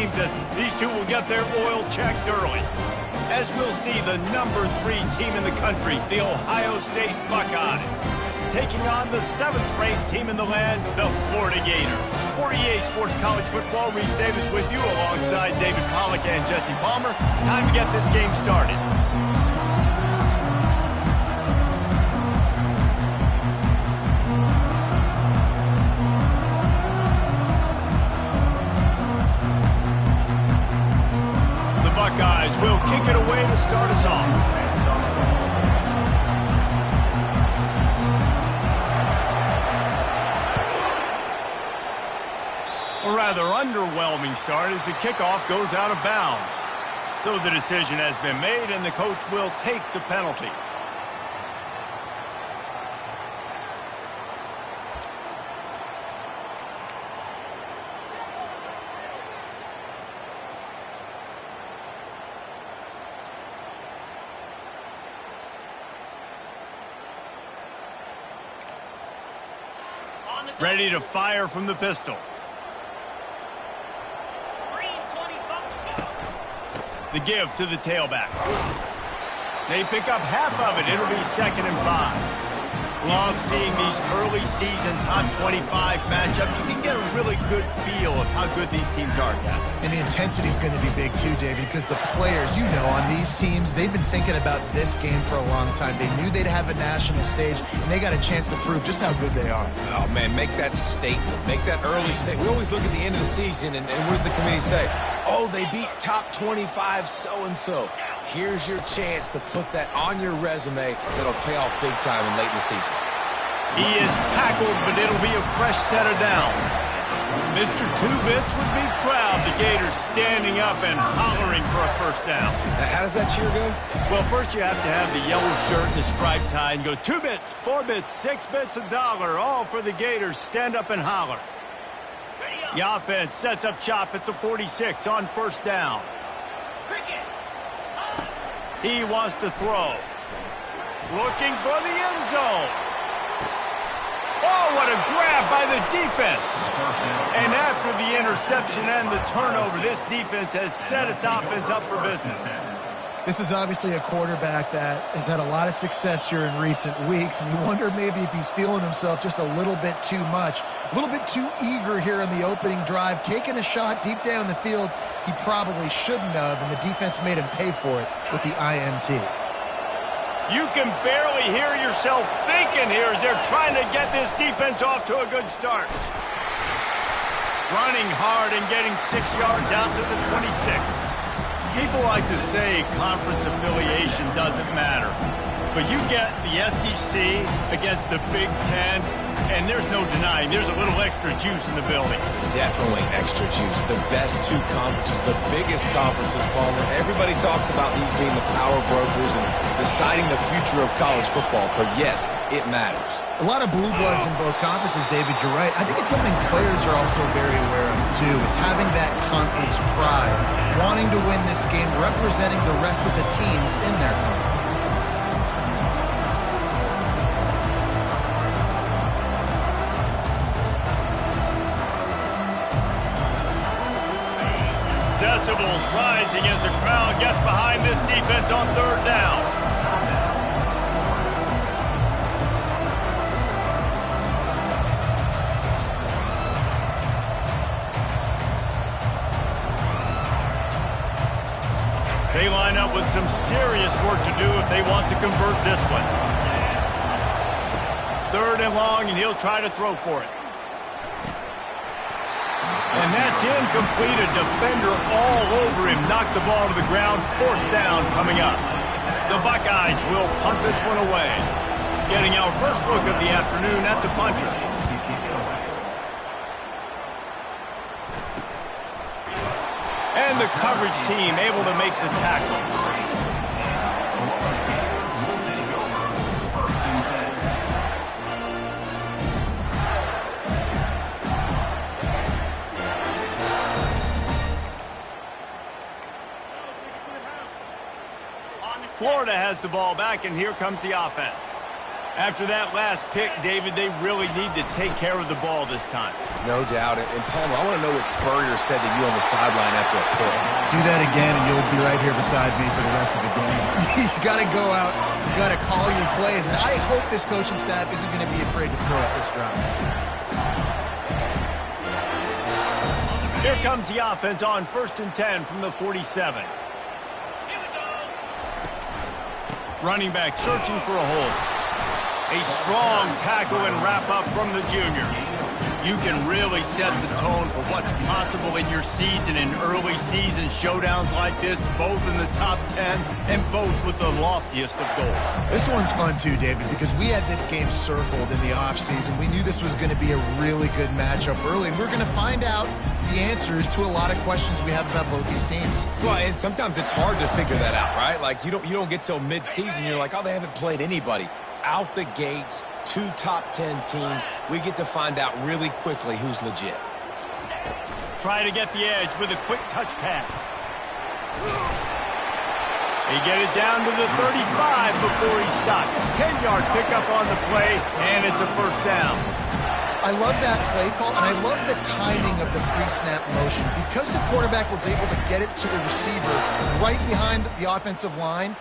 seems as these two will get their oil checked early. As we'll see the number 3 team in the country, the Ohio State Buckeyes, taking on the 7th-ranked team in the land, the Florida Gators. For EA Sports College Football, Reese Davis with you alongside David Pollack and Jesse Palmer. Time to get this game started. The Buckeyes will kick it away to start us off. A rather underwhelming start as the kickoff goes out of bounds. So the decision has been made and the coach will take the penalty. Ready to fire from the pistol. The give to the tailback. They pick up half of it. It'll be 2nd and 5. Love seeing these early season top 25 matchups. You can get a really good feel of how good these teams are, guys. And the intensity is going to be big too, David, because the players, you know, on these teams, they've been thinking about this game for a long time. They knew they'd have a national stage, and they got a chance to prove just how good they are. Oh, man, make that statement. Make that early statement. We always look at the end of the season, and what does the committee say? Oh, they beat top 25 so-and-so. Here's your chance to put that on your resume that'll pay off big time and late in the season. He is tackled, but it'll be a fresh set of downs. Mr. Two-Bits would be proud. The Gators standing up and hollering for a first down. How does that cheer go? Well, first you have to have the yellow shirt and the striped tie and go 2 bits, 4 bits, 6 bits, $1, all for the Gators. Stand up and holler. The offense sets up shop at the 46 on first down. He wants to throw. Looking for the end zone. Oh, what a grab by the defense. And after the interception and the turnover, this defense has set its offense up for business. This is obviously a quarterback that has had a lot of success here in recent weeks, and you wonder maybe if he's feeling himself just a little bit too much, a little bit too eager here in the opening drive, taking a shot deep down the field he probably shouldn't have, and the defense made him pay for it with the INT. You can barely hear yourself thinking here as they're trying to get this defense off to a good start. Running hard and getting 6 yards out to the 26. People like to say conference affiliation doesn't matter, but you get the SEC against the Big Ten, and there's no denying there's a little extra juice in the building. Definitely extra juice. The best 2 conferences, the biggest conferences, Palmer. Everybody talks about these being the power brokers and deciding the future of college football, so yes, it matters. A lot of blue bloods in both conferences, David, you're right. I think it's something players are also very aware of, too, is having that conference pride, wanting to win this game, representing the rest of the teams in their conference. Decibels rising as the crowd gets behind this defense on third down. They line up with some serious work to do if they want to convert this one. 3rd and long, and he'll try to throw for it. And that's incomplete. A defender all over him. Knocked the ball to the ground. 4th down coming up. The Buckeyes will punt this one away. Getting our first look of the afternoon at the punter. And the coverage team able to make the tackle. Florida has the ball back, and here comes the offense. After that last pick, David, they really need to take care of the ball this time. No doubt. And Palmer, I want to know what Spurrier said to you on the sideline after a pick. Do that again, and you'll be right here beside me for the rest of the game. You got to go out. You got to call your plays. And I hope this coaching staff isn't going to be afraid to throw at this drive. Here comes the offense on 1st and 10 from the 47. Running back searching for a hole. A strong tackle and wrap up from the junior. You can really set the tone for what's possible in your season in early season showdowns like this, both in the top 10 and both with the loftiest of goals. This one's fun too, David, because we had this game circled in the offseason. We knew this was going to be a really good matchup early, and we're going to find out the answers to a lot of questions we have about both these teams. Well, and sometimes it's hard to figure that out, right? Like you don't get till mid-season, you're like, oh, they haven't played anybody. Out the gates, 2 top 10 teams. We get to find out really quickly who's legit. Try to get the edge with a quick touch pass. They get it down to the 35 before he stopped. 10-yard pickup on the play, and it's a first down. I love that play call, and I love the timing of the pre-snap motion. Because the quarterback was able to get it to the receiver right behind the offensive line,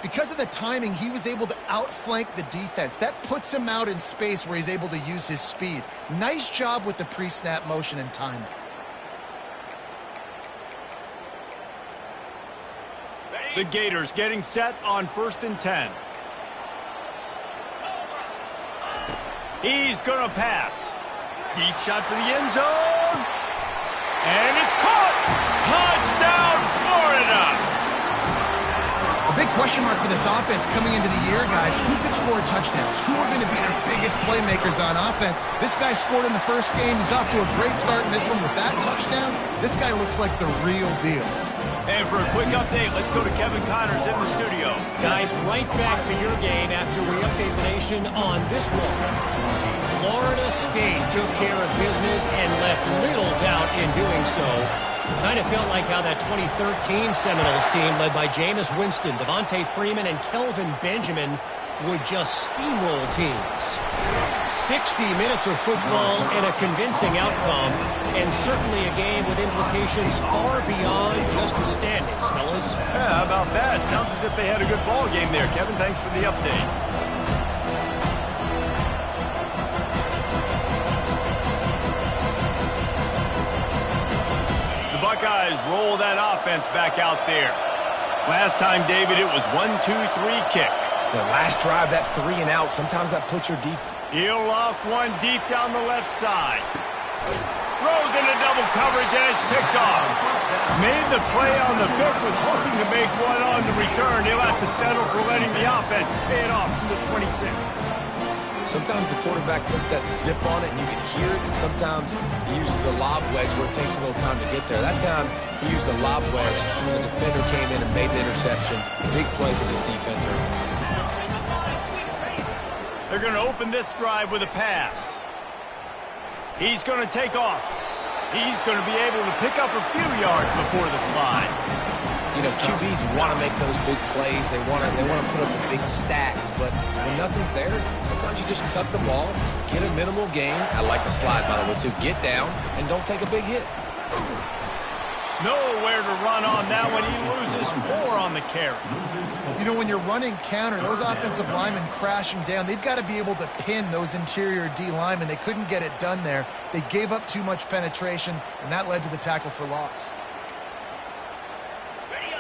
because of the timing, he was able to outflank the defense. That puts him out in space where he's able to use his speed. Nice job with the pre-snap motion and timing. The Gators getting set on 1st and 10. He's going to pass. Deep shot for the end zone. And it's caught. Touchdown, Florida. A big question mark for this offense coming into the year, guys. Who could score touchdowns? Who are going to be their biggest playmakers on offense? This guy scored in the first game. He's off to a great start in this one with that touchdown. This guy looks like the real deal. And for a quick update, let's go to Kevin Connors in the studio. Guys, right back to your game after we update the nation on this one. Florida State took care of business and left little doubt in doing so. Kind of felt like how that 2013 Seminoles team led by Jameis Winston, Devontae Freeman, and Kelvin Benjamin would just steamroll teams. 60 minutes of football and a convincing outcome, and certainly a game with implications far beyond just the standings, fellas. Yeah, how about that? Sounds as if they had a good ball game there. Kevin, thanks for the update. The Buckeyes roll that offense back out there. Last time, David, it was 1-2-3 kick. The last drive, that 3 and out, sometimes that puts your defense. He'll loft one deep down the left side. Throws into double coverage, and it's picked off. Made the play on the pick, was hoping to make one on the return. He'll have to settle for letting the offense pay it off from the 26. Sometimes the quarterback puts that zip on it, and you can hear it. And sometimes he uses the lob wedge where it takes a little time to get there. That time, he used the lob wedge, and the defender came in and made the interception. Big play for this defense early. They're going to open this drive with a pass. He's going to take off. He's going to be able to pick up a few yards before the slide. You know, QBs want to make those big plays. They want to put up the big stats. But when nothing's there, sometimes you just tuck the ball, get a minimal gain. I like the slide, by the way, too. Get down and don't take a big hit. Nowhere to run on that one. He loses 4 on the carry. You know, when you're running counter, those offensive linemen crashing down, they've got to be able to pin those interior D linemen. They couldn't get it done there. They gave up too much penetration, and that led to the tackle for loss.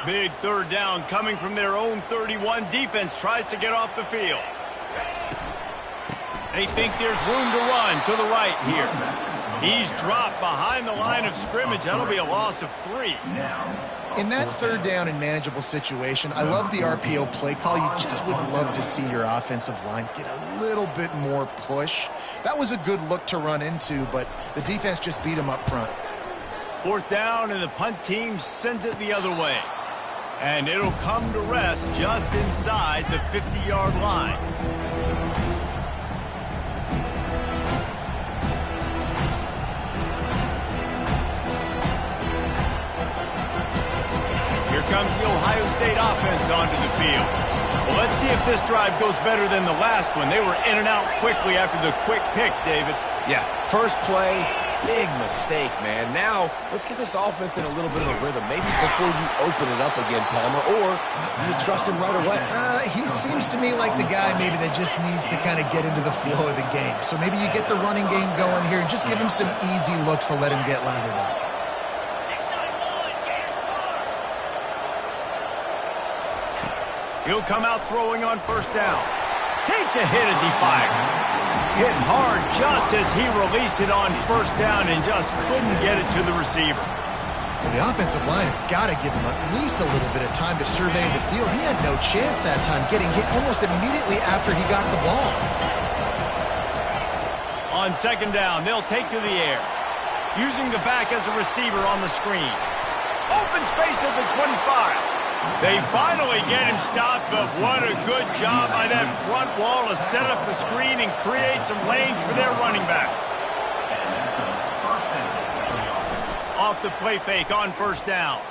Big third down coming from their own 31. Defense tries to get off the field. They think there's room to run to the right here. He's dropped behind the line of scrimmage. That'll be a loss of 3. In that third down and manageable situation, I love the RPO play call. You just would love to see your offensive line get a little bit more push. That was a good look to run into, but the defense just beat him up front. 4th down, and the punt team sends it the other way. And it'll come to rest just inside the 50-yard line. Here comes the Ohio State offense onto the field. Well, let's see if this drive goes better than the last one. They were in and out quickly after the quick pick, David. Yeah, first play, big mistake, man. Now, let's get this offense in a little bit of a rhythm. Maybe before you open it up again, Palmer, or do you trust him right away? He seems to me like the guy maybe that just needs to kind of get into the flow of the game. So maybe you get the running game going here and just give him some easy looks to let him get lathered up. He'll come out throwing on first down. Takes a hit as he fires. Hit hard just as he released it on first down and just couldn't get it to the receiver. Well, the offensive line has got to give him at least a little bit of time to survey the field. He had no chance that time, getting hit almost immediately after he got the ball. On second down, they'll take to the air. Using the back as a receiver on the screen. Open space at the 25. They finally get him stopped, but what a good job by that front wall to set up the screen and create some lanes for their running back. Off the play fake on first down.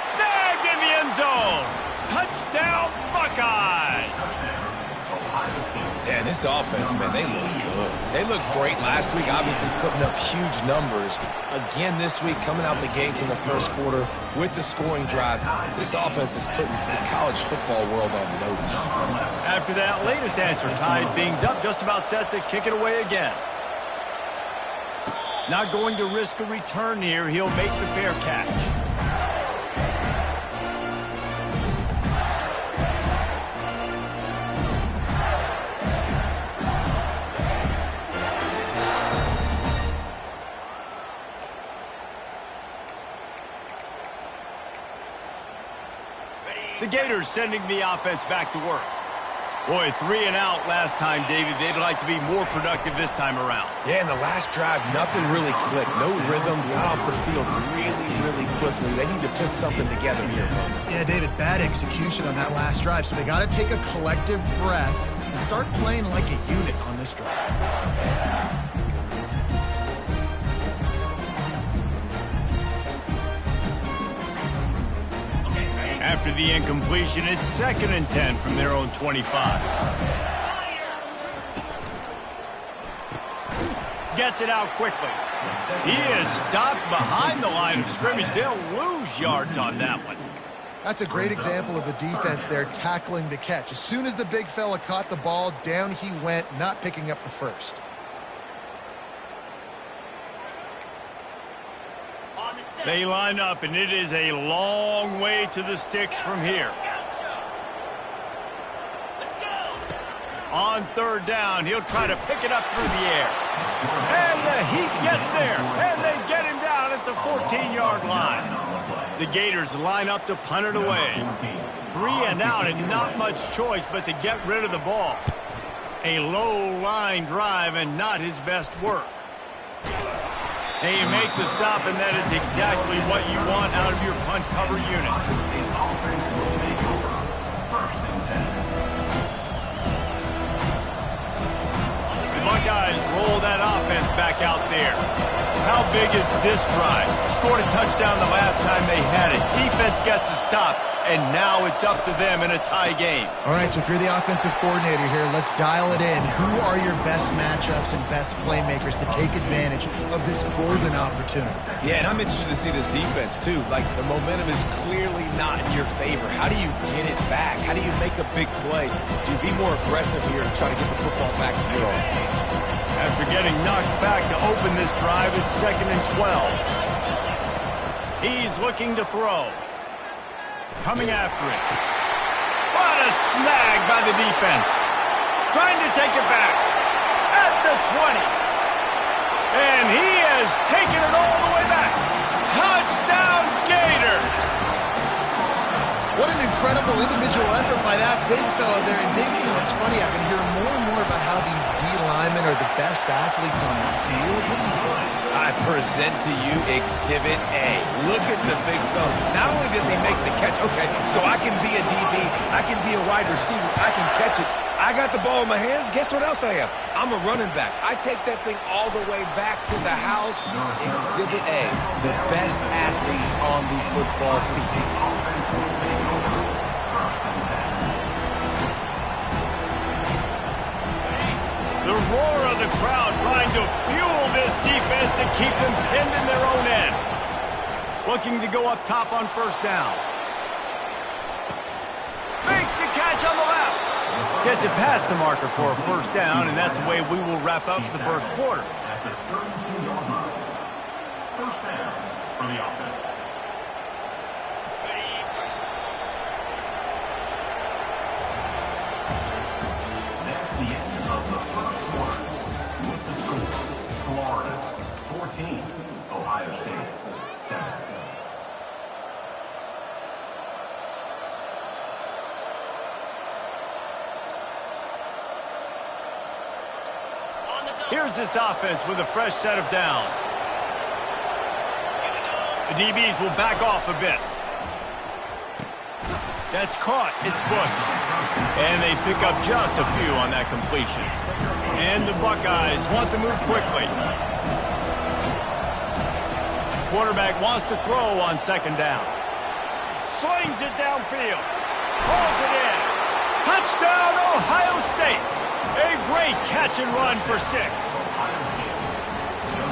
Snagged in the end zone. Touchdown, Buckeyes. Yeah, this offense, man, they look good. They looked great last week, obviously putting up huge numbers. Again this week, coming out the gates in the first quarter with the scoring drive. This offense is putting the college football world on notice. After that latest answer tied things up, just about set to kick it away again. Not going to risk a return here. He'll make the fair catch. The Gators sending the offense back to work. Boy, 3 and out last time, David. They'd like to be more productive this time around. Yeah, in the last drive, nothing really clicked. No rhythm, got off the field really quickly. They need to put something together here. Yeah, David, bad execution on that last drive. So they got to take a collective breath and start playing like a unit on this drive. After the incompletion, it's 2nd and 10 from their own 25. Gets it out quickly. He is stopped behind the line of scrimmage. They'll lose yards on that one. That's a great example of the defense there tackling the catch. As soon as the big fella caught the ball, down he went, not picking up the first. They line up, and it is a long way to the sticks from here. On third down, he'll try to pick it up through the air. And the Heat gets there, and they get him down at the 14-yard line. The Gators line up to punt it away. 3 and out, and not much choice but to get rid of the ball. A low-line drive and not his best work. They make the stop, and that is exactly what you want out of your punt cover unit. The Buckeyes roll that offense back out there. How big is this drive? Scored a touchdown the last time they had it. Defense gets a stop, and now it's up to them in a tie game. All right, so if you're the offensive coordinator here, let's dial it in. Who are your best matchups and best playmakers to take advantage of this golden opportunity? Yeah, and I'm interested to see this defense, too. Like, the momentum is clearly not in your favor. How do you get it back? How do you make a big play? Do you be more aggressive here to try to get the football back to your offense? After getting knocked back to open this drive, it's 2nd and 12. He's looking to throw. Coming after it. What a snag by the defense. Trying to take it back. At the 20. And he has taken it all the way back. Touchdown, Gators. What an incredible individual effort by that big fella there. And Dave, you know, it's funny, I've been hearing more and more about how these D linemen are the best athletes on the field. What do you think? I present to you Exhibit A. Look at the big fella. Not only does he make the catch, okay, so I can be a DB, I can be a wide receiver, I can catch it. I got the ball in my hands. Guess what else I am? I'm a running back. I take that thing all the way back to the house. Exhibit A, the best athletes on the football field. The roar of the crowd trying to fuel this defense to keep them pinned in their own end. Looking to go up top on first down. Makes the catch on the left. Gets it past the marker for a first down, and that's the way we will wrap up the first quarter. At the 32-yard line. First down for the offense. That's the end of the first quarter. With the score, Florida 14, Ohio State 7. Here's this offense with a fresh set of downs. The DBs will back off a bit. That's caught. It's Bush. And they pick up just a few on that completion. And the Buckeyes want to move quickly. Quarterback wants to throw on second down. Slings it downfield. Pulls it in. Touchdown, Ohio State. A great catch and run for 6.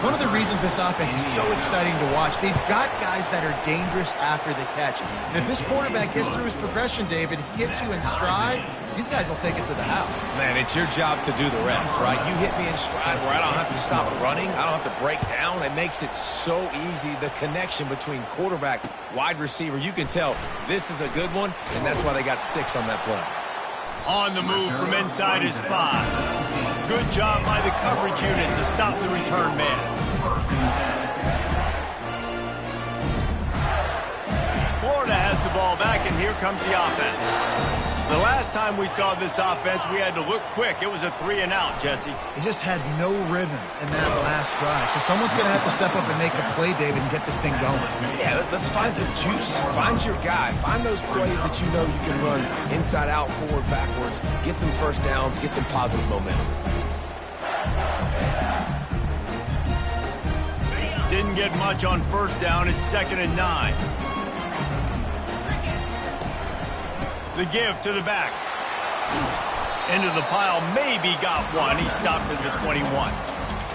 One of the reasons this offense is so exciting to watch, they've got guys that are dangerous after the catch. And if this quarterback gets through his progression, David, hits you in stride, these guys will take it to the house. Man, it's your job to do the rest, right? You hit me in stride where I don't have to stop running. I don't have to break down. It makes it so easy. The connection between quarterback, wide receiver, you can tell this is a good one, and that's why they got 6 on that play. On the move from inside is 5. Good job by the coverage unit to stop the return man. Florida has the ball back, and here comes the offense. The last time we saw this offense, we had to look quick. It was a 3-and-out, Jesse. They just had no rhythm in that last drive. So someone's going to have to step up and make a play, David, and get this thing going. Yeah, let's find some juice. Find your guy. Find those plays that you know you can run inside out, forward, backwards. Get some first downs. Get some positive momentum. Didn't get much on first down. It's 2nd and 9. The give to the back. Into the pile, maybe got one. He stopped at the 21.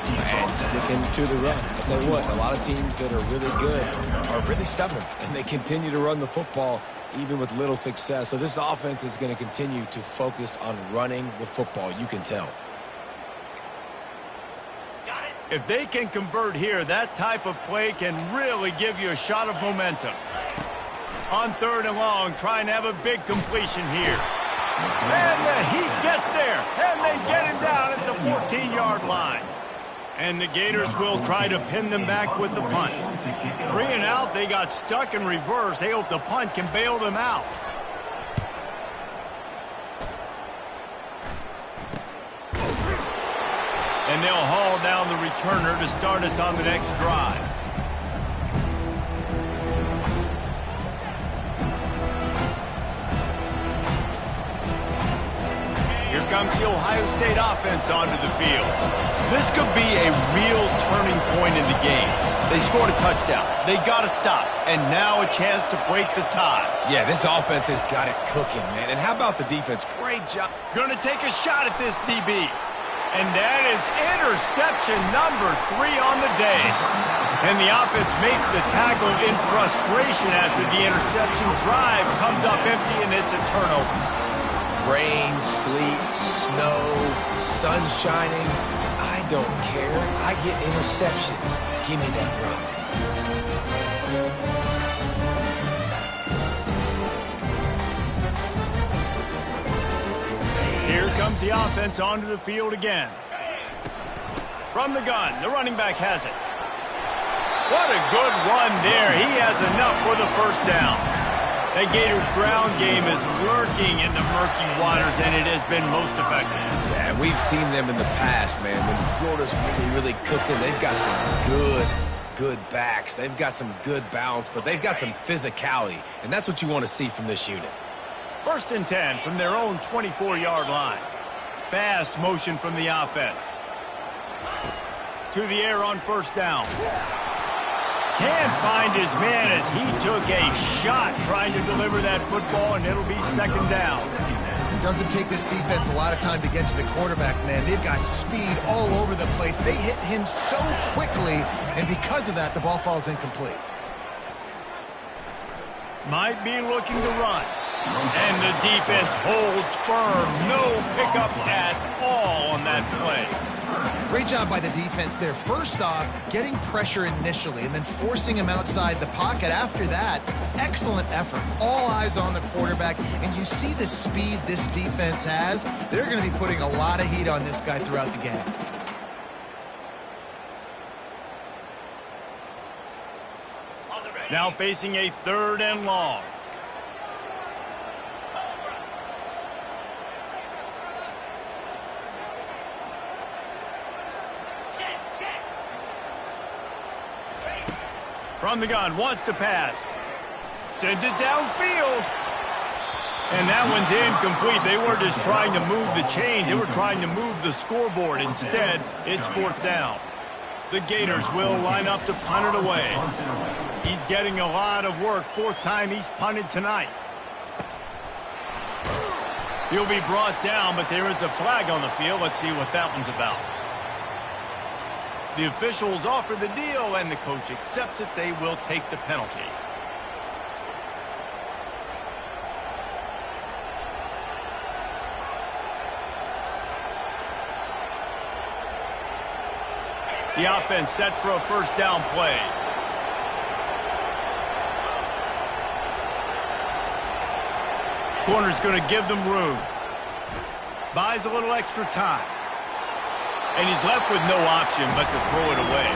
And sticking to the run. I'll tell you what, a lot of teams that are really good are really stubborn, and they continue to run the football even with little success. So this offense is going to continue to focus on running the football. You can tell. If they can convert here, that type of play can really give you a shot of momentum. On 3rd and long, trying to have a big completion here. And he gets there, and they get him down at the 14-yard line. And the Gators will try to pin them back with the punt. 3-and-out, they got stuck in reverse. They hope the punt can bail them out. And they'll haul down the returner to start us on the next drive. Here comes the Ohio State offense onto the field. This could be a real turning point in the game. They scored a touchdown. They got to stop. And now a chance to break the tie. Yeah, this offense has got it cooking, man. And how about the defense? Great job. Going to take a shot at this DB. And that is interception number 3 on the day. And the offense makes the tackle in frustration after the interception. Drive comes up empty, and it's a turnover. Rain, sleet, snow, sun shining. I don't care. I get interceptions. Give me that rock. Here comes the offense onto the field again. From the gun, the running back has it. What a good run there. He has enough for the first down. That Gator ground game is lurking in the murky waters, and it has been most effective. Yeah, we've seen them in the past, man. When Florida's really cooking, they've got some good backs. They've got some good balance, but they've got some physicality, and that's what you want to see from this unit. 1st and 10 from their own 24-yard line. Fast motion from the offense. To the air on first down. Can't find his man as he took a shot trying to deliver that football, and it'll be 2nd down. Doesn't take this defense a lot of time to get to the quarterback, man. They've got speed all over the place. They hit him so quickly, and because of that, the ball falls incomplete. Might be looking to run. And the defense holds firm. No pickup at all on that play. Great job by the defense there. First off, getting pressure initially and then forcing him outside the pocket. After that, excellent effort. All eyes on the quarterback. And you see the speed this defense has. They're going to be putting a lot of heat on this guy throughout the game. Now facing a 3rd and long. From the gun, wants to pass. Sends it downfield. And that one's incomplete. They were just trying to move the chains. They were trying to move the scoreboard. Instead, it's 4th down. The Gators will line up to punt it away. He's getting a lot of work. 4th time he's punted tonight. He'll be brought down, but there is a flag on the field. Let's see what that one's about. The officials offer the deal, and the coach accepts it. They will take the penalty. The offense set for a 1st down play. Corner's going to give them room. Buys a little extra time. And he's left with no option but to throw it away.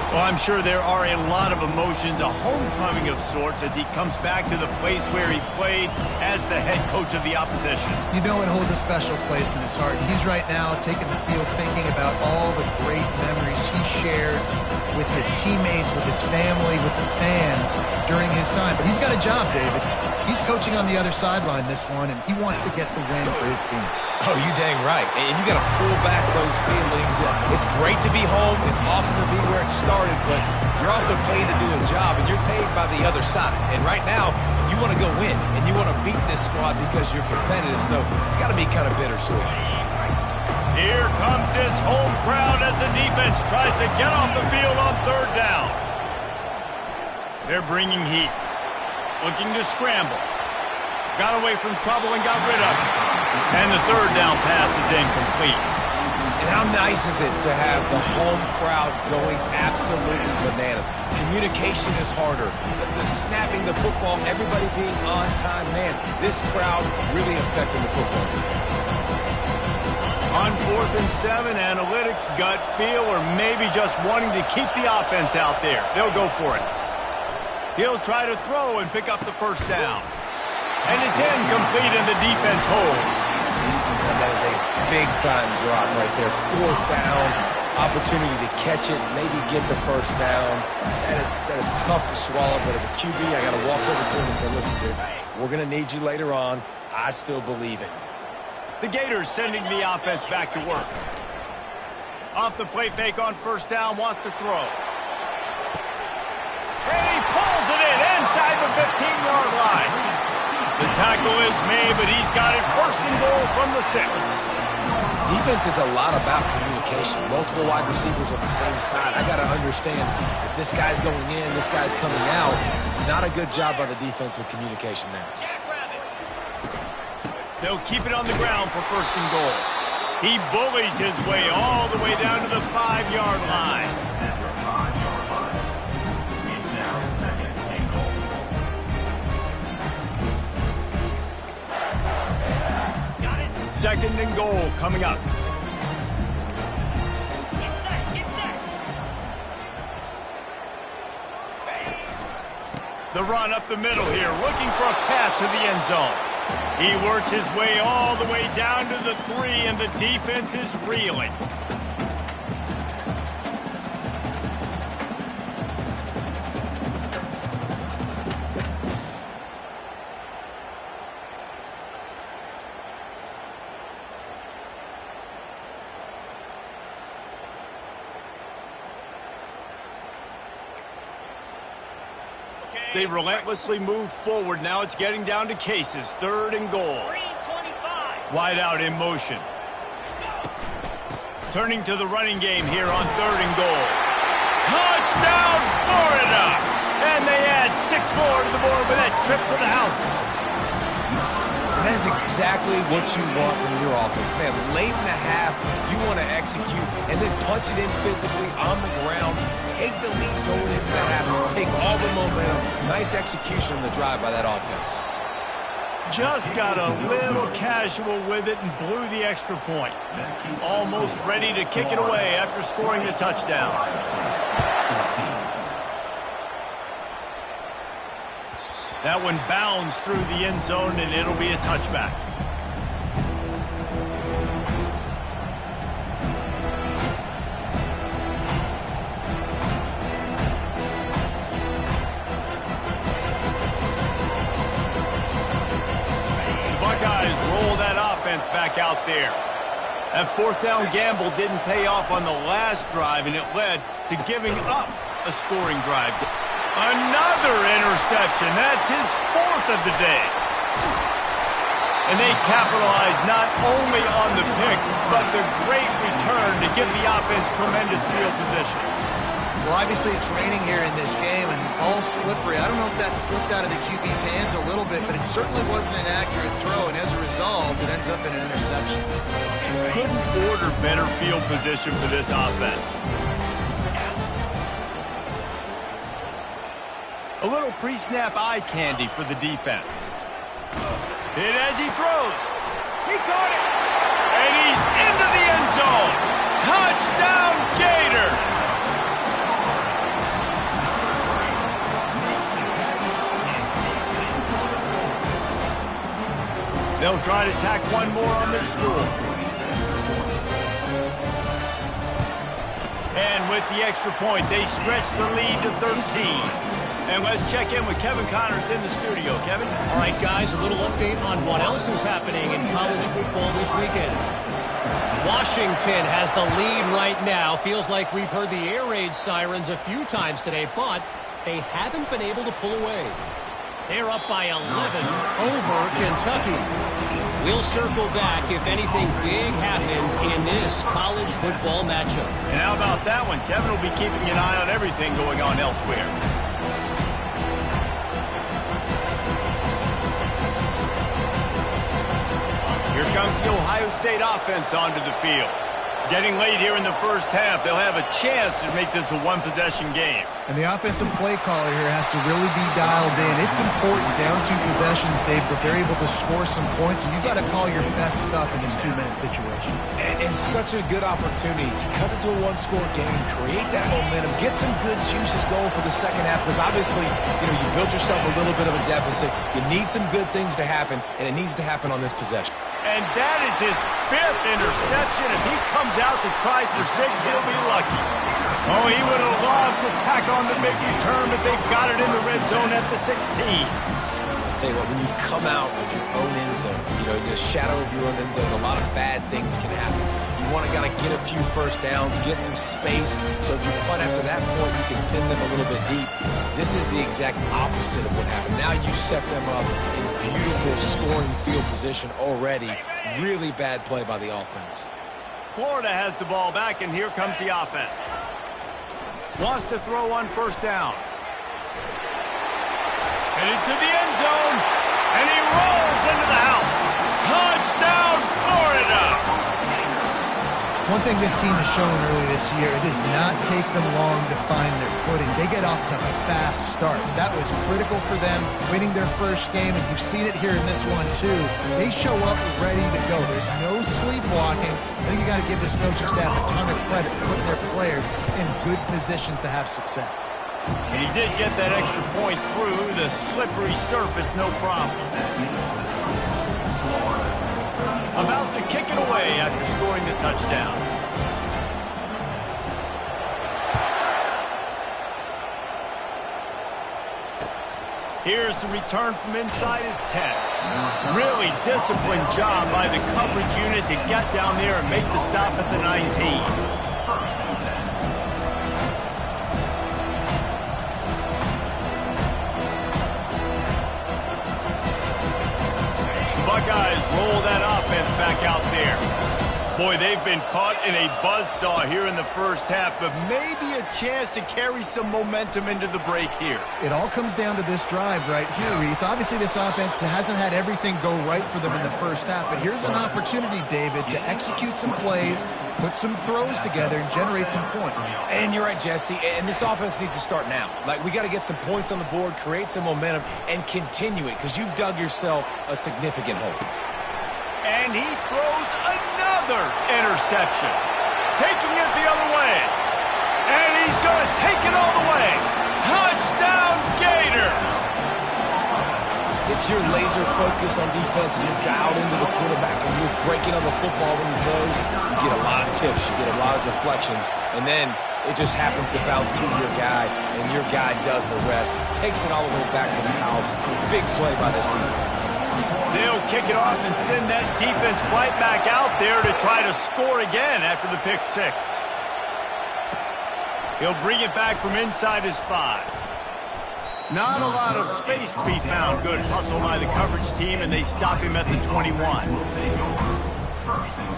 Well, I'm sure there are a lot of emotions, a homecoming of sorts, as he comes back to the place where he played as the head coach of the opposition. You know it holds a special place in his heart. He's right now taking the field thinking about all the great memories he shared with his teammates, with his family, with the fans during his time. But he's got a job, David. He's coaching on the other sideline this one, and he wants to get the win for his team. Oh, you dang right. And you got to pull back those feelings. It's great to be home. It's awesome to be where it started, but you're also paid to do a job, and you're paid by the other side. And right now, you want to go win, and you want to beat this squad because you're competitive, so it's got to be kind of bittersweet. Here comes his home crowd as the defense tries to get off the field on 3rd down. They're bringing heat. Looking to scramble. Got away from trouble and got rid of it. And the 3rd down pass is incomplete. And how nice is it to have the home crowd going absolutely bananas? Communication is harder. The snapping the football, everybody being on time. Man, this crowd really affecting the football game. On 4th and 7, analytics, gut feel, or maybe just wanting to keep the offense out there. They'll go for it. He'll try to throw and pick up the 1st down. And it's incomplete, and the defense holds. And that is a big-time drop right there. 4th down, opportunity to catch it, maybe get the 1st down. That is tough to swallow, but as a QB, I got to walk over to him and say, listen, dude, we're going to need you later on. I still believe it. The Gators sending the offense back to work. Off the play fake on 1st down, wants to throw. And he pulls it in inside the 15-yard line. The tackle is made, but he's got it 1st and goal from the 6. Defense is a lot about communication. Multiple wide receivers on the same side. I got to understand if this guy's going in, this guy's coming out. Not a good job by the defense with communication there. They'll keep it on the ground for 1st and goal. He bullies his way all the way down to the 5-yard line. At the 5-yard line. It's now 2nd and goal. 2nd and goal coming up. Get set. The run up the middle here, looking for a path to the end zone. He works his way all the way down to the 3, and the defense is reeling. They relentlessly move forward. Now it's getting down to cases. 3rd and goal. Wide out in motion. Turning to the running game here on 3rd and goal. Touchdown, Florida! And they add 6 more to the board with that trip to the house. And that is exactly what you want from your offense. Man, late in the half, you want to execute and then punch it in physically on the ground. Take the lead going into the half. Take all the momentum. Nice execution on the drive by that offense. Just got a little casual with it and blew the extra point. Almost ready to kick it away after scoring the touchdown. That one bounds through the end zone, and it'll be a touchback. Roll that offense back out there. That 4th down gamble didn't pay off on the last drive, and it led to giving up a scoring drive. Another interception. That's his 4th of the day. And they capitalized not only on the pick, but the great return to give the offense tremendous field position. Well, obviously it's raining here in this game, and all slippery. I don't know if that slipped out of the QB's hands a little bit, but it certainly wasn't an accurate throw, and as a result, it ends up in an interception. Couldn't order better field position for this offense. A little pre-snap eye candy for the defense. And as he throws, he caught it, and he's into the end zone. Touchdown, Gator! They'll try to tack one more on their score. And with the extra point, they stretch the lead to 13. And let's check in with Kevin Connors in the studio. Kevin? All right, guys, a little update on what else is happening in college football this weekend. Washington has the lead right now. Feels like we've heard the air raid sirens a few times today, but they haven't been able to pull away. They're up by 11 over Kentucky. We'll circle back if anything big happens in this college football matchup. And how about that one? Kevin will be keeping an eye on everything going on elsewhere. Here comes the Ohio State offense onto the field. Getting late here in the first half, they'll have a chance to make this a one-possession game. And the offensive play caller here has to really be dialed in. It's important, down 2 possessions, Dave, that they're able to score some points. So you got to call your best stuff in this 2-minute situation. And such a good opportunity to cut into a 1-score game, create that momentum, get some good juices going for the second half. Because obviously, you built yourself a little bit of a deficit. You need some good things to happen, and it needs to happen on this possession. And that is his 5th interception. If he comes out to try for 6, he'll be lucky. Oh, he would have loved to tack on the big return, but they've got it in the red zone at the 16. Tell you what, when you come out of your own end zone, in the shadow of your own end zone, a lot of bad things can happen. You want to kind of get a few first downs, get some space, so if you punt after that point, you can pin them a little bit deep. This is the exact opposite of what happened. Now you set them up in beautiful scoring field position already. Really bad play by the offense. Florida has the ball back, and here comes the offense. Wants to throw on 1st down. Headed to the end zone, and he rolls into the house. Touchdown, Florida! One thing this team has shown early this year, it does not take them long to find their footing. They get off to fast starts. That was critical for them, winning their first game, and you've seen it here in this one too. They show up ready to go. There's no sleepwalking. I think you got to give this coaching staff a ton of credit for putting their players in good positions to have success. And he did get that extra point through the slippery surface, no problem. About to kick it away after scoring the touchdown. Here's the return from inside his 10. Really disciplined job by the coverage unit to get down there and make the stop at the 19. Buckeyes roll that offense back out there. Boy, they've been caught in a buzzsaw here in the first half, but maybe a chance to carry some momentum into the break here. It all comes down to this drive right here, Reese. Obviously, this offense hasn't had everything go right for them in the first half, but here's an opportunity, David, to execute some plays, put some throws together, and generate some points. And you're right, Jesse, and this offense needs to start now. Like, we got to get some points on the board, create some momentum, and continue it, because you've dug yourself a significant hole. And he throws another interception, taking it the other way. And he's going to take it all the way. Touchdown, Gators! If you're laser focused on defense and you're dialed into the quarterback and you're breaking on the football when he throws, you get a lot of tips, you get a lot of deflections, and then it just happens to bounce to your guy, and your guy does the rest, takes it all the way back to the house. Big play by this defense. They'll kick it off and send that defense right back out there to try to score again after the pick six. He'll bring it back from inside his 5. Not a lot of space to be found. Good hustle by the coverage team, and they stop him at the 21. First and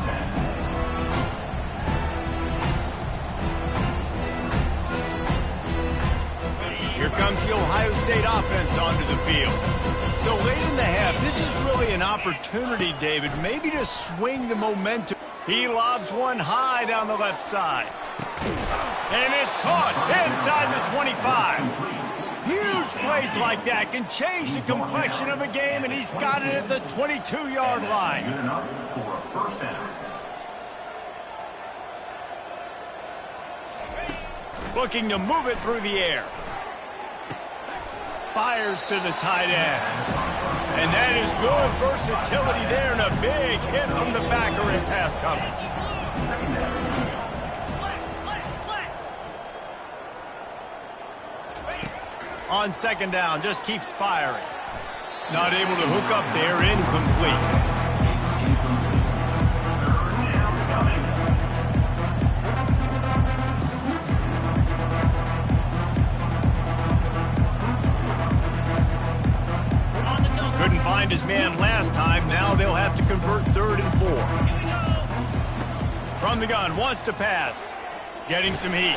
10. Here comes the Ohio State offense onto the field. So late in the half, this is really an opportunity, David, maybe to swing the momentum. He lobs one high down the left side. And it's caught inside the 25. Huge plays like that can change the complexion of a game, and he's got it at the 22-yard line. Good enough for a first down. Looking to move it through the air. Fires to the tight end. And that is good versatility there, and a big hit from the backer in pass coverage. On second down, just keeps firing. Not able to hook up there, incomplete. Couldn't find his man last time. Now they'll have to convert 3rd and 4. From the gun, wants to pass. Getting some heat.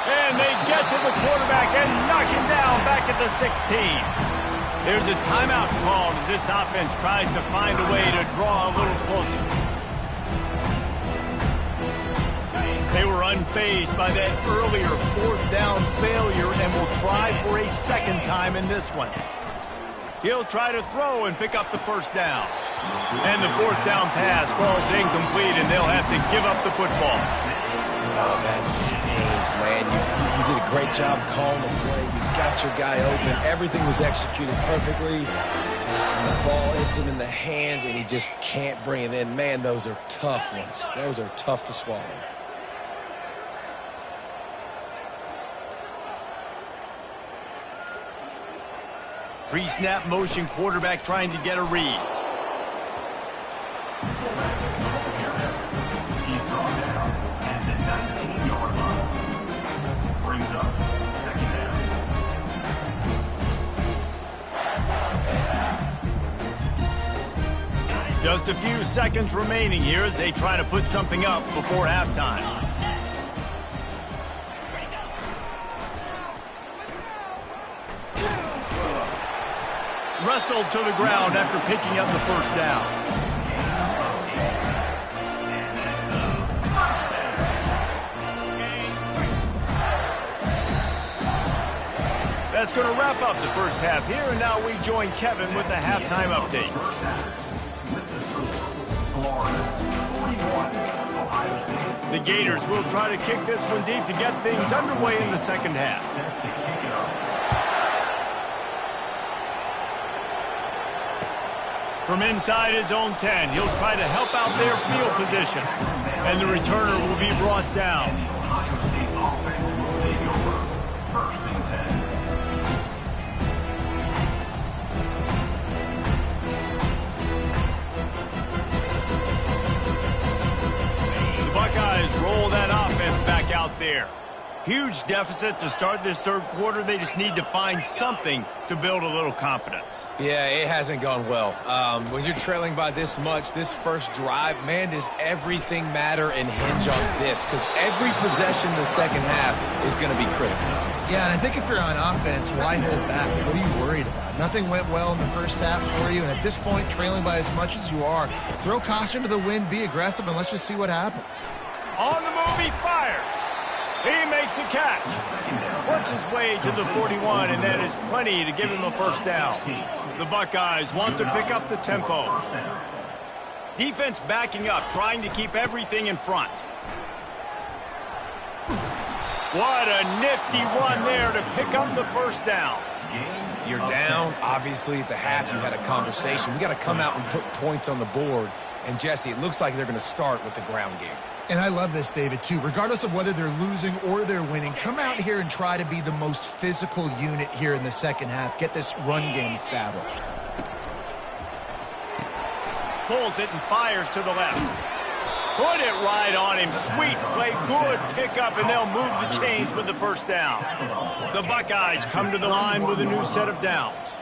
And they get to the quarterback and knock him down back at the 16. There's a timeout called as this offense tries to find a way to draw a little closer. They were unfazed by that earlier 4th down failure and will try for a second time in this one. He'll try to throw and pick up the first down. And the 4th down pass falls incomplete, and they'll have to give up the football. Oh, that stings, man. You did a great job calling the play. You got your guy open. Everything was executed perfectly. And the ball hits him in the hands, and he just can't bring it in. Man, those are tough ones. Those are tough to swallow. Pre-snap motion quarterback trying to get a read. He's brought down at the 19-yard line. Brings up second down. Just a few seconds remaining here as they try to put something up before halftime. Wrestled to the ground after picking up the first down. That's going to wrap up the first half here, and now we join Kevin with the halftime update. The Gators will try to kick this one deep to get things underway in the second half. From inside his own 10, he'll try to help out their field position. And the returner will be brought down. The Buckeyes roll that offense back out there. Huge deficit to start this third quarter. They just need to find something to build a little confidence. Yeah, it hasn't gone well. When you're trailing by this much, this first drive, man, does everything matter and hinge on this? Because every possession in the second half is going to be critical. Yeah, and I think if you're on offense, why hold back? What are you worried about? Nothing went well in the first half for you, and at this point, trailing by as much as you are, throw caution to the wind, be aggressive, and let's just see what happens. On the move, he fires. He makes a catch. Works his way to the 41, and that is plenty to give him a first down. The Buckeyes want to pick up the tempo. Defense backing up, trying to keep everything in front. What a nifty run there to pick up the first down. You're down. Obviously, at the half, you had a conversation. We got to come out and put points on the board. And, Jesse, it looks like they're going to start with the ground game. And I love this, David, too. Regardless of whether they're losing or they're winning, come out here and try to be the most physical unit here in the second half. Get this run game established. Pulls it and fires to the left. Put it right on him. Sweet play. Good pickup, and they'll move the chains with the first down. The Buckeyes come to the line with a new set of downs.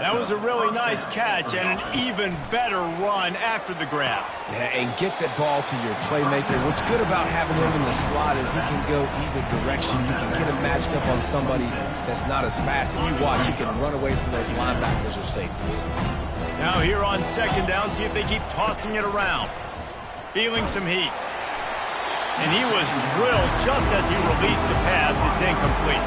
That was a really nice catch and an even better run after the grab. Yeah, and get that ball to your playmaker. What's good about having him in the slot is he can go either direction. You can get him matched up on somebody that's not as fast. And you watch, you can run away from those linebackers or safeties. Now here on second down, see if they keep tossing it around. Feeling some heat. And he was drilled just as he released the pass. It's incomplete.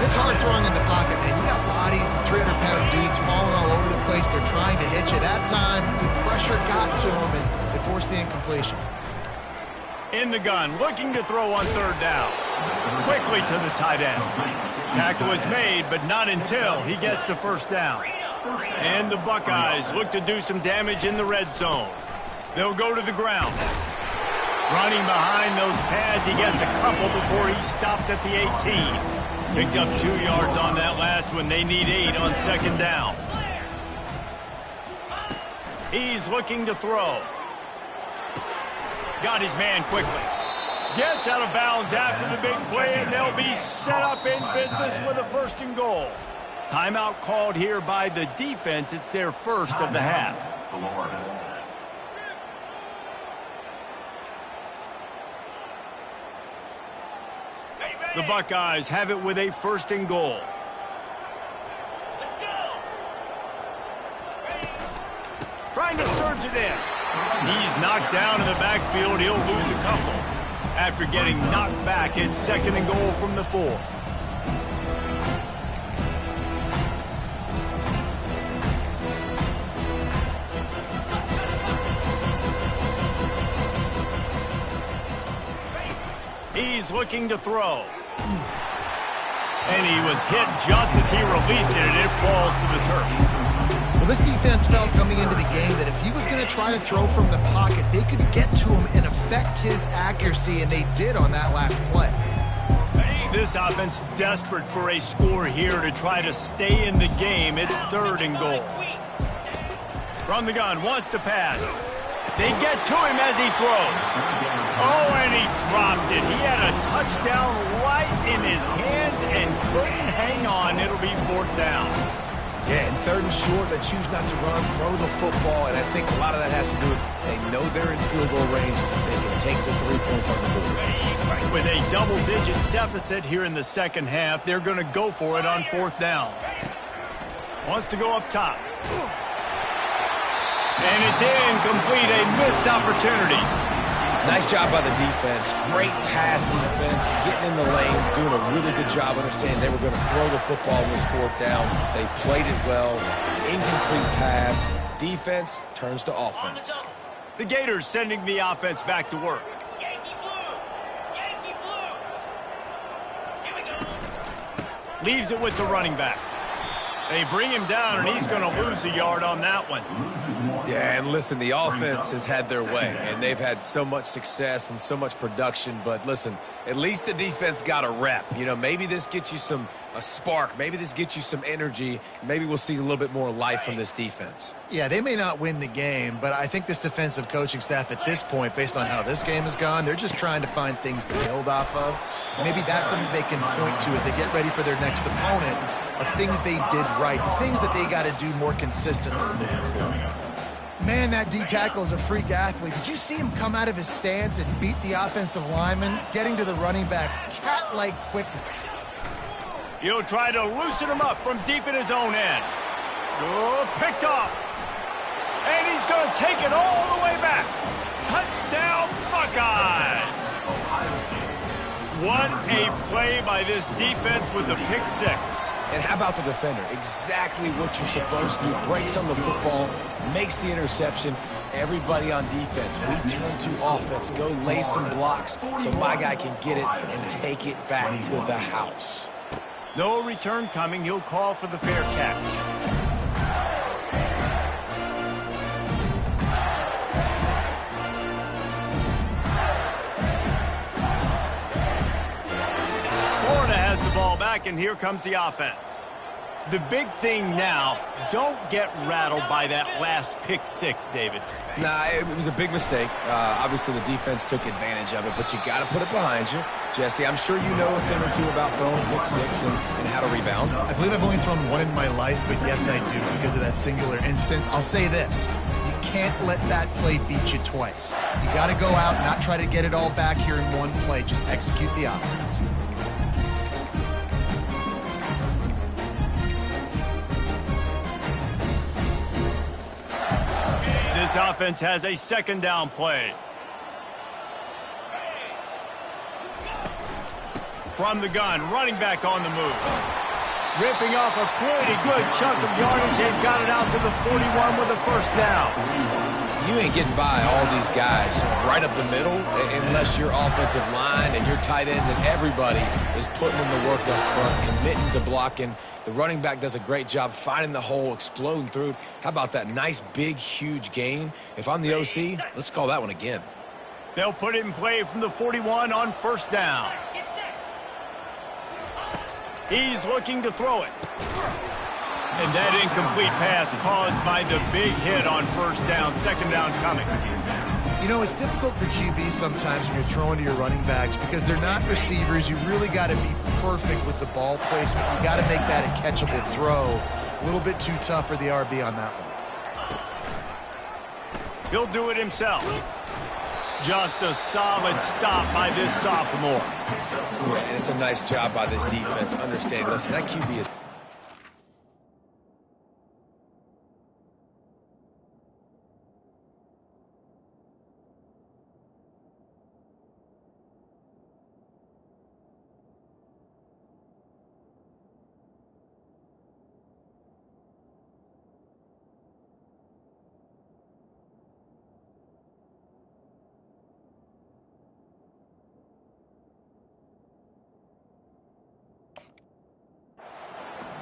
It's hard throwing in the pocket, man. You got bodies and 300-pound dudes falling all over the place. They're trying to hit you. That time, the pressure got to him, and it forced the incompletion. In the gun, looking to throw on third down. Quickly to the tight end. Tackle is made, but not until he gets the first down. And the Buckeyes look to do some damage in the red zone. They'll go to the ground. Running behind those pads, he gets a couple before he stopped at the 18. Picked up 2 yards on that last one. They need 8 on second down. He's looking to throw. Got his man quickly. Gets out of bounds after the big play, and they'll be set up in business with a first and goal. Timeout called here by the defense. It's their first of the half. The Buckeyes have it with a first and goal. Let's go. Trying to surge it in. He's knocked down in the backfield. He'll lose a couple. After getting knocked back, it's second and goal from the 4. He's looking to throw. And he was hit just as he released it, and it falls to the turf. Well, this defense felt coming into the game that if he was going to try to throw from the pocket, they could get to him and affect his accuracy, and they did on that last play. This offense desperate for a score here to try to stay in the game. It's third and goal. From the gun, wants to pass. They get to him as he throws. Oh, and he dropped it. He had a touchdown right in his hands and couldn't hang on. It'll be fourth down. Yeah, and third and short, they choose not to run, throw the football, and I think a lot of that has to do with they know they're in field goal range. They can take the 3 points on the board. With a double-digit deficit here in the second half, they're going to go for it on fourth down. Wants to go up top. And it's incomplete, a missed opportunity. Nice job by the defense. Great pass defense, getting in the lanes, doing a really good job understanding they were going to throw the football in this fourth down. They played it well. Incomplete pass. Defense turns to offense. The Gators sending the offense back to work. Yankee blue! Yankee blue! Here we go! Leaves it with the running back. They bring him down, and he's going to lose a yard on that one. Yeah, and listen, the offense has had their way, and they've had so much success and so much production. But listen, at least the defense got a rep. You know, maybe this gets you some a spark. Maybe this gets you some energy. Maybe we'll see a little bit more life from this defense. Yeah, they may not win the game, but I think this defensive coaching staff at this point, based on how this game has gone, they're just trying to find things to build off of. Maybe that's something they can point to as they get ready for their next opponent of things they did right, things that they got to do more consistently moving forward. Man, that D-tackle is a freak athlete. Did you see him come out of his stance and beat the offensive lineman, getting to the running back? Cat-like quickness. He'll try to loosen him up from deep in his own end. Oh, picked off. And he's going to take it all the way back. Touchdown, Buckeyes. What a play by this defense with the pick six. And how about the defender? Exactly what you're supposed to do. Breaks on the football, makes the interception. Everybody on defense, we turn to offense. Go lay some blocks so my guy can get it and take it back to the house. No return coming. He'll call for the fair catch. Florida has the ball back, and here comes the offense. The big thing now, don't get rattled by that last pick six, David. Nah, it was a big mistake. Obviously, the defense took advantage of it, but you got to put it behind you. Jesse, I'm sure you know a thing or two about throwing pick six and how to rebound. I believe I've only thrown one in my life, but yes, I do because of that singular instance. I'll say this. You can't let that play beat you twice. You got to go out, not try to get it all back here in one play. Just execute the offense. This offense has a second down play. From the gun, running back on the move. Ripping off a pretty good chunk of yardage and got it out to the 41 with a first down. You ain't getting by all these guys right up the middle unless your offensive line and your tight ends and everybody is putting in the work up front, committing to blocking. The running back does a great job finding the hole, exploding through. How about that nice, big, huge gain? If I'm the OC, let's call that one again. They'll put it in play from the 41 on first down. He's looking to throw it. And that incomplete pass caused by the big hit on first down, second down coming. You know, it's difficult for QBs sometimes when you're throwing to your running backs because they're not receivers. You really got to be perfect with the ball placement. You got to make that a catchable throw. A little bit too tough for the RB on that one. He'll do it himself. Just a solid stop by this sophomore. Yeah, and it's a nice job by this defense. Understand, listen, that QB is...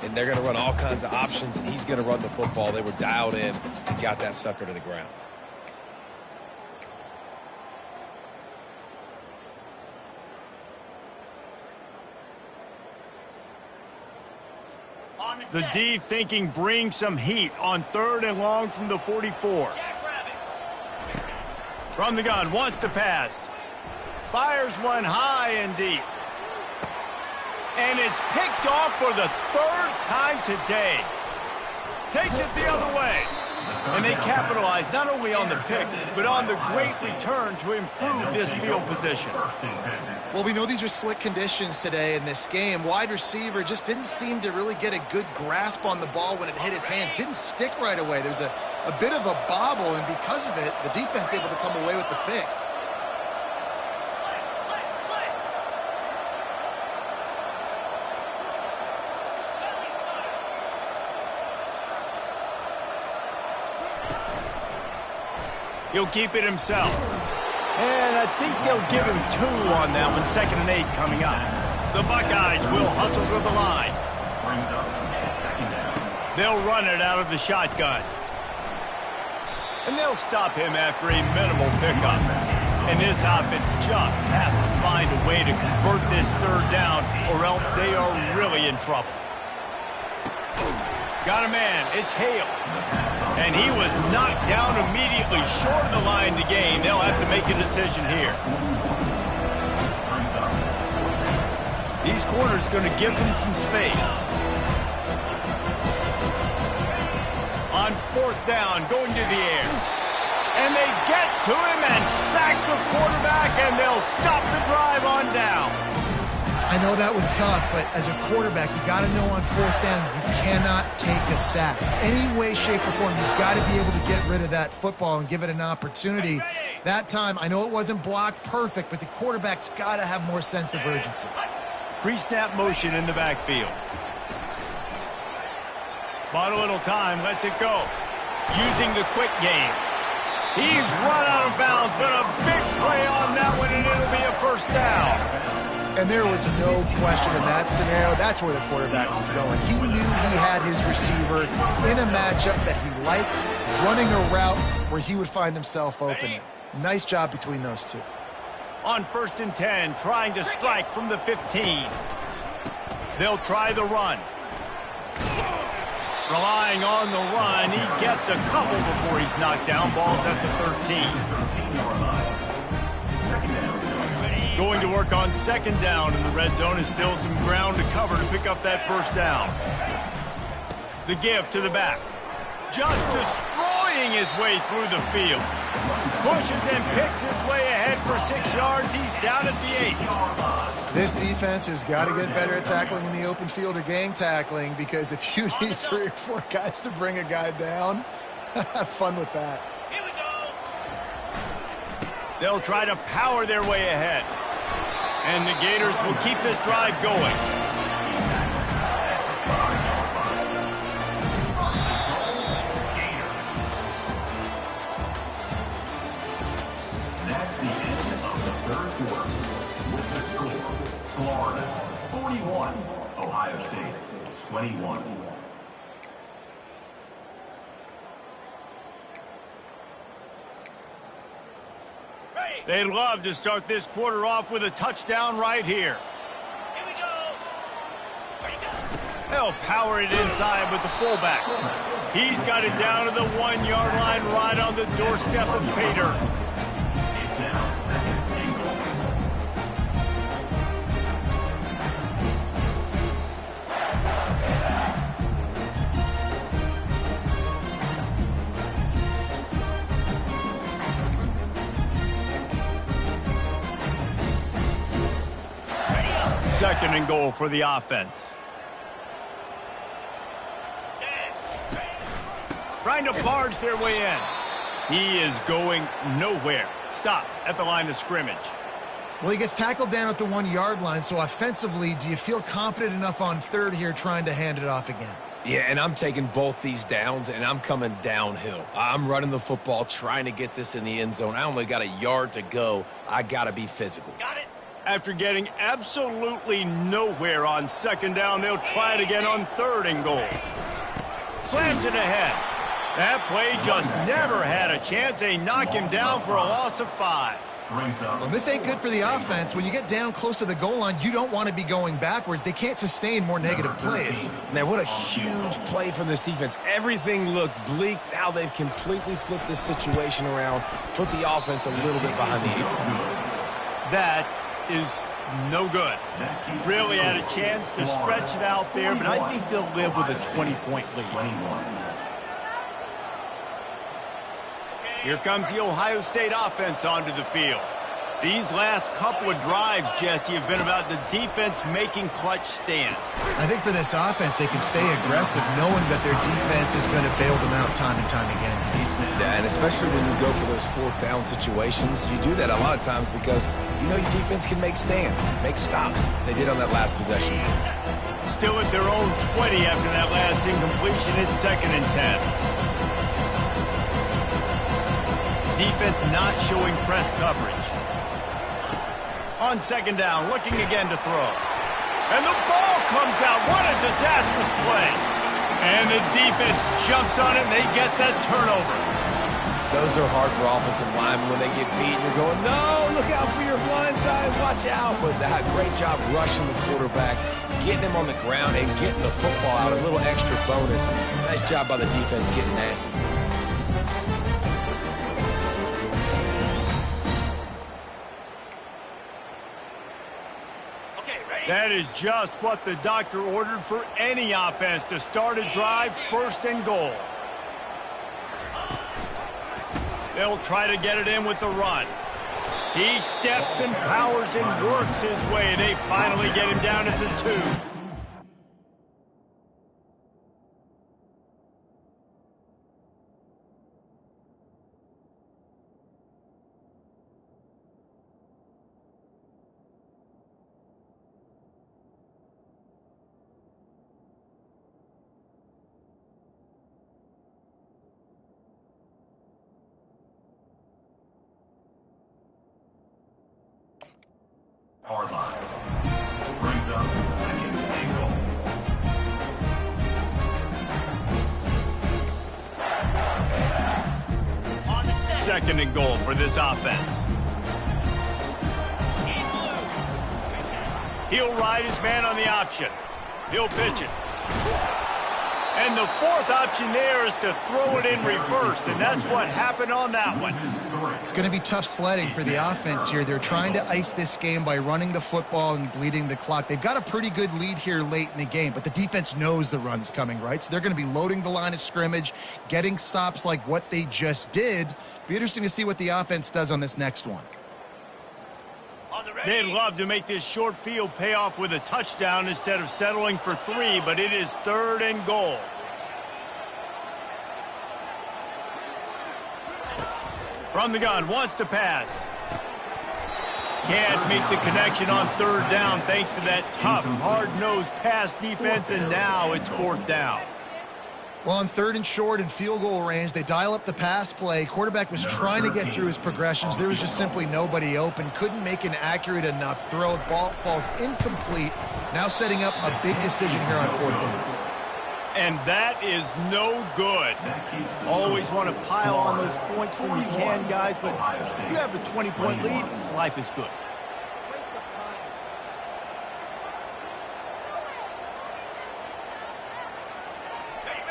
And they're going to run all kinds of options, and he's going to run the football. They were dialed in and got that sucker to the ground. The D thinking bring some heat on third and long from the 44. From the gun, wants to pass. Fires one high and deep. And it's picked off for the third time today. Takes it the other way. And they capitalize not only on the pick, but on the great return to improve this field position. Well, we know these are slick conditions today in this game. Wide receiver just didn't seem to really get a good grasp on the ball when it hit his hands. Didn't stick right away. There's a bit of a bobble, and because of it, the defense able to come away with the pick. He'll keep it himself. And I think they'll give him 2 on that one. 2nd and 8 coming up. The Buckeyes will hustle to the line. They'll run it out of the shotgun. And they'll stop him after a minimal pickup. And this offense just has to find a way to convert this third down, or else they are really in trouble. Got a man. It's Hale. And he was knocked down immediately short of the line to gain. They'll have to make a decision here. These corners going to give them some space. On fourth down, going to the air. And they get to him and sack the quarterback, and they'll stop the drive on down. I know that was tough, but as a quarterback, you got to know on fourth down, you cannot take a sack. Any way, shape, or form, you've got to be able to get rid of that football and give it an opportunity. That time, I know it wasn't blocked perfect, but the quarterback's got to have more sense of urgency. Pre-snap motion in the backfield. Bought a little time, lets it go. Using the quick game. He's run out of bounds, but a big play on that one, and it'll be a first down. And there was no question in that scenario. That's where the quarterback was going. He knew he had his receiver in a matchup that he liked, running a route where he would find himself open. Nice job between those two. On 1st and 10, trying to strike from the 15. They'll try the run. Relying on the run, he gets a couple before he's knocked down. Ball's at the 13. Going to work on 2nd down in the red zone, is still some ground to cover to pick up that first down. The give to the back. Just destroying his way through the field. Pushes and picks his way ahead for 6 yards. He's down at the 8. This defense has got to get better at tackling in the open field or gang tackling, because if you need 3 or 4 guys to bring a guy down, have fun with that. Here we go. They'll try to power their way ahead. And the Gators will keep this drive going. That's the end of the third quarter. With the score, Florida 41, Ohio State 21. They'd love to start this quarter off with a touchdown right here. Here we go. Ready, go. They'll power it inside with the fullback. He's got it down to the 1-yard line right on the doorstep of Pater. It's now 2nd and goal. Second and goal for the offense. Trying to barge their way in. He is going nowhere. Stop at the line of scrimmage. Well, he gets tackled down at the 1-yard line, so offensively, do you feel confident enough on 3rd here trying to hand it off again? Yeah, and I'm taking both these downs, and I'm coming downhill. I'm running the football, trying to get this in the end zone. I only got a yard to go. I got to be physical. Got it. After getting absolutely nowhere on 2nd down, they'll try it again on 3rd and goal. Slams it ahead. That play just never had a chance. They knock him down for a loss of 5. Well, this ain't good for the offense. When you get down close to the goal line, you don't want to be going backwards. They can't sustain more negative plays. Man, what a huge play from this defense. Everything looked bleak. Now they've completely flipped this situation around, put the offense a little bit behind the 8 ball. That is no good. Really had a chance to stretch it out there, but I think they'll live with a 20-point lead. Here comes the Ohio State offense onto the field. These last couple of drives, Jesse, have been about the defense making clutch stand. I think for this offense, they can stay aggressive knowing that their defense is going to bail them out time and time again. Yeah, and especially when you go for those 4th down situations, you do that a lot of times because you know your defense can make stands, make stops. They did on that last possession. Still at their own 20 after that last incompletion. It's 2nd and 10. Defense not showing press coverage. On 2nd down, looking again to throw. And the ball comes out. What a disastrous play. And the defense jumps on it, and they get that turnover. Those are hard for offensive linemen when they get beat. You're going, no, look out for your blind side, watch out. But that great job rushing the quarterback, getting him on the ground, and getting the football out. A little extra bonus. Nice job by the defense getting nasty. That is just what the doctor ordered for any offense to start a drive, 1st and goal. They'll try to get it in with the run. He steps and powers and works his way. They finally get him down at the 2. Hard line. Brings up 2nd and goal. On the set. 2nd and goal for this offense. In blue. He'll ride his man on the option. He'll pitch it. And the 4th option there is to throw it in reverse, and that's what happened on that one. It's going to be tough sledding for the offense here. They're trying to ice this game by running the football and bleeding the clock. They've got a pretty good lead here late in the game, but the defense knows the run's coming, right? So they're going to be loading the line of scrimmage, getting stops like what they just did. Be interesting to see what the offense does on this next one. On the ready. They'd love to make this short field pay off with a touchdown instead of settling for 3, but it is 3rd and goal. From the gun, wants to pass. Can't make the connection on 3rd down thanks to that tough, hard-nosed pass defense, and now it's 4th down. Well, on 3rd and short and field goal range, they dial up the pass play. Quarterback was trying to get through his progressions. There was just simply nobody open. Couldn't make an accurate enough throw. Ball falls incomplete. Now setting up a big decision here on 4th down. And that is no good. Always want to pile on those points when you can, guys, but you have a 20-point lead, life is good.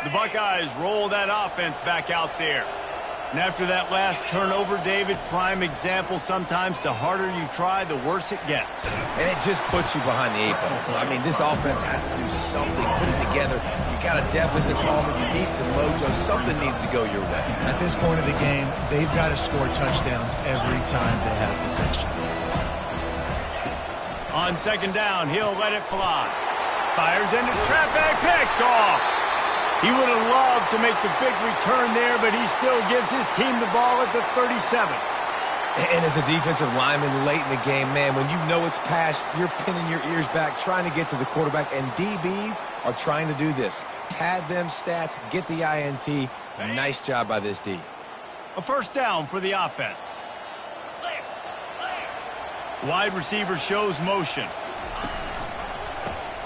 The Buckeyes roll that offense back out there. And after that last turnover, David, prime example, sometimes the harder you try, the worse it gets. And it just puts you behind the 8 ball. I mean, this offense has to do something, put it together. You got a deficit, Palmer. You need some mojo. Something needs to go your way. At this point of the game, they've got to score touchdowns every time they have possession. On 2nd down, he'll let it fly. Fires into traffic, picked off. He would have loved to make the big return there, but he still gives his team the ball at the 37. And as a defensive lineman late in the game, man, when you know it's past, you're pinning your ears back, trying to get to the quarterback, and DBs are trying to do this. Pad them stats, get the INT. Nice job by this D. A 1st down for the offense. Wide receiver shows motion.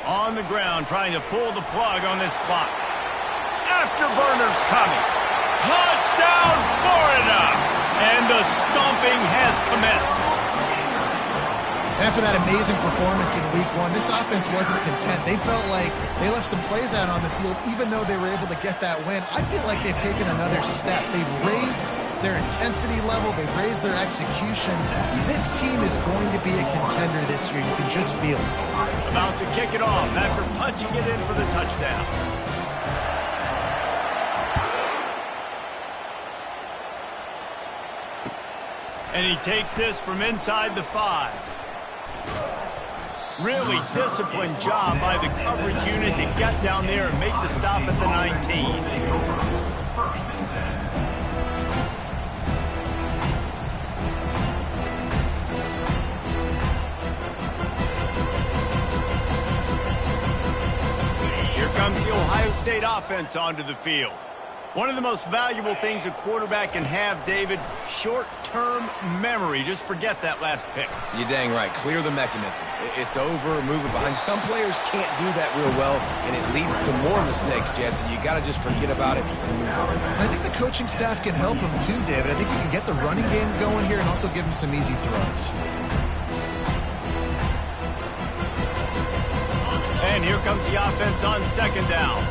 On the ground, trying to pull the plug on this clock. Afterburners coming. Touchdown, Florida! And the stomping has commenced. After that amazing performance in Week 1, this offense wasn't content. They felt like they left some plays out on the field, even though they were able to get that win. I feel like they've taken another step. They've raised their intensity level. They've raised their execution. This team is going to be a contender this year. You can just feel it. About to kick it off after punching it in for the touchdown. And he takes this from inside the 5. Really disciplined job by the coverage unit to get down there and make the stop at the 19. Here comes the Ohio State offense onto the field. One of the most valuable things a quarterback can have, David, short-term memory. Just forget that last pick. You're dang right. Clear the mechanism. It's over, move it behind. Some players can't do that real well, and it leads to more mistakes, Jesse. You got to just forget about it and move on. I think the coaching staff can help him too, David. I think we can get the running game going here and also give him some easy throws. And here comes the offense on second down.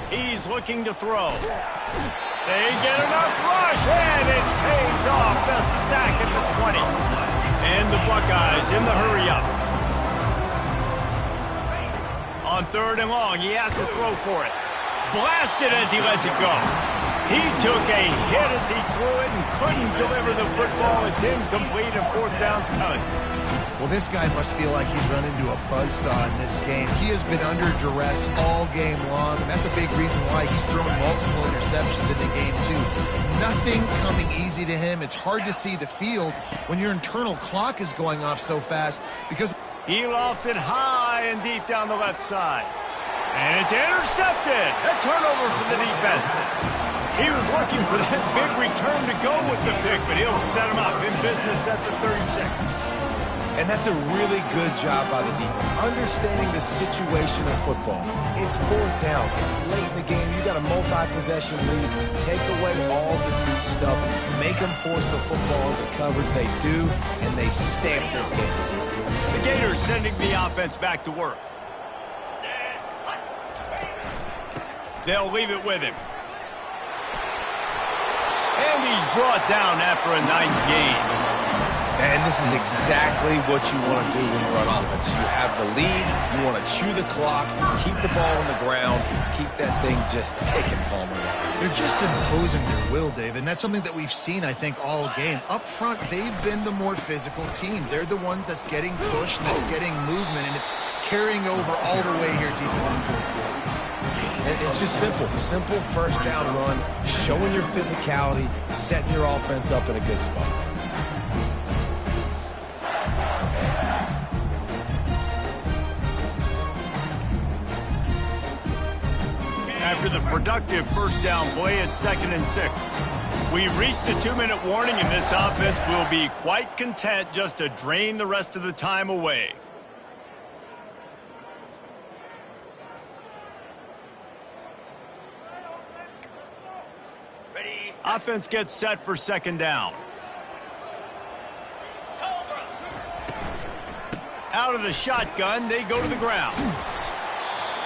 He's looking to throw. They get enough rush, and it pays off. The sack at the 20. And the Buckeyes in the hurry-up. On third and long, he has to throw for it. Blasted as he lets it go. He took a hit as he threw it and couldn't deliver the football. It's incomplete, and fourth down's coming. Well, this guy must feel like he's run into a buzzsaw in this game. He has been under duress all game long, and that's a big reason why he's thrown multiple interceptions in the game, too. Nothing coming easy to him. It's hard to see the field when your internal clock is going off so fast because he lofts it high and deep down the left side. And it's intercepted. A turnover for the defense. He was looking for that big return to go with the pick, but he'll set him up in business at the 36. And that's a really good job by the defense, understanding the situation of football. It's fourth down. It's late in the game. You got a multi-possession lead. Take away all the deep stuff. Make them force the football into coverage. They do, and they stamp this game. The Gators sending the offense back to work. They'll leave it with him. And he's brought down after a nice gain. And this is exactly what you want to do when you're on offense. You have the lead. You want to chew the clock, keep the ball on the ground, keep that thing just ticking, Palmer. they're just imposing their will, David, and that's something that we've seen, I think, all game. Up front, they've been the more physical team. They're the ones that's getting pushed and that's getting movement, and it's carrying over all the way here deep into the fourth quarter. And it's just simple. Simple first down run, showing your physicality, setting your offense up in a good spot. After the productive first down play at 2nd and 6. We've reached the 2-minute warning, and this offense will be quite content just to drain the rest of the time away. Ready, set. Offense gets set for 2nd down. Cobra. Out of the shotgun, they go to the ground.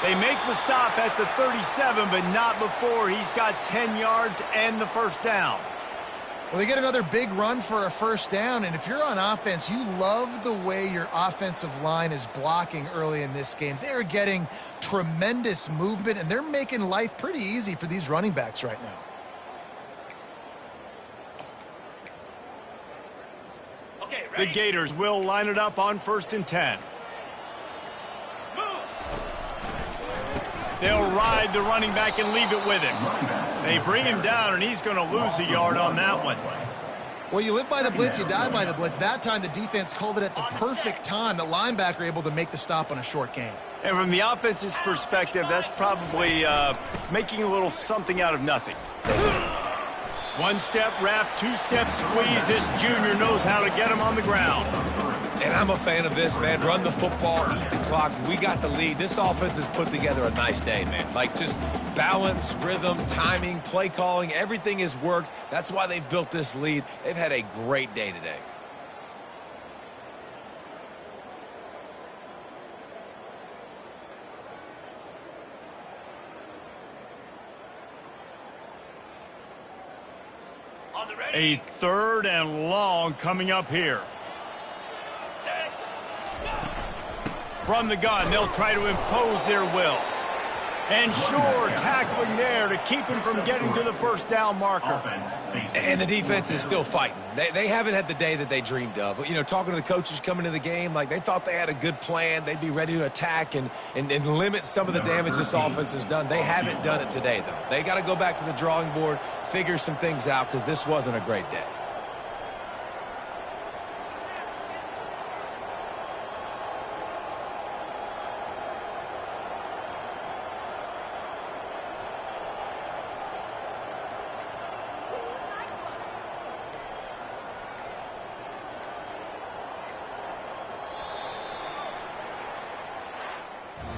They make the stop at the 37, but not before he's got 10 yards and the first down. Well, they get another big run for a first down, and if you're on offense, you love the way your offensive line is blocking early in this game. They're getting tremendous movement, and they're making life pretty easy for these running backs right now. Okay, The ready. Gators will line it up on 1st and 10. They'll ride the running back and leave it with him. They bring him down, and he's going to lose a yard on that one. Well, you live by the blitz, you die by the blitz. That time, the defense called it at the perfect time. The linebacker able to make the stop on a short gain. And from the offense's perspective, that's probably making a little something out of nothing. One-step wrap, two-step squeeze. This junior knows how to get him on the ground. And I'm a fan of this, man. Run the football, eat the clock. We got the lead. This offense has put together a nice day, man. Like, just balance, rhythm, timing, play calling, everything has worked. That's why they've built this lead. They've had a great day today. On the ready. A 3rd and long coming up here. Set. From the gun, they'll try to impose their will. And sure, tackling there to keep him from getting to the first down marker. Offense, base. And the defense is still fighting. They haven't had the day that they dreamed of. You know, talking to the coaches coming into the game, like they thought they had a good plan. They'd be ready to attack and limit some of the damage this offense has done. They haven't done it today, though. They got to go back to the drawing board, figure some things out, because this wasn't a great day.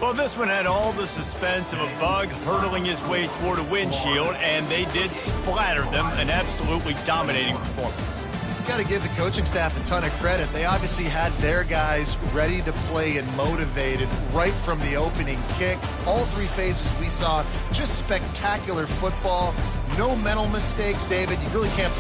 Well, this one had all the suspense of a bug hurtling his way toward a windshield, and they did splatter them. An absolutely dominating performance. Got to give the coaching staff a ton of credit. They obviously had their guys ready to play and motivated right from the opening kick. All three phases we saw just spectacular football. No mental mistakes, David. You really can't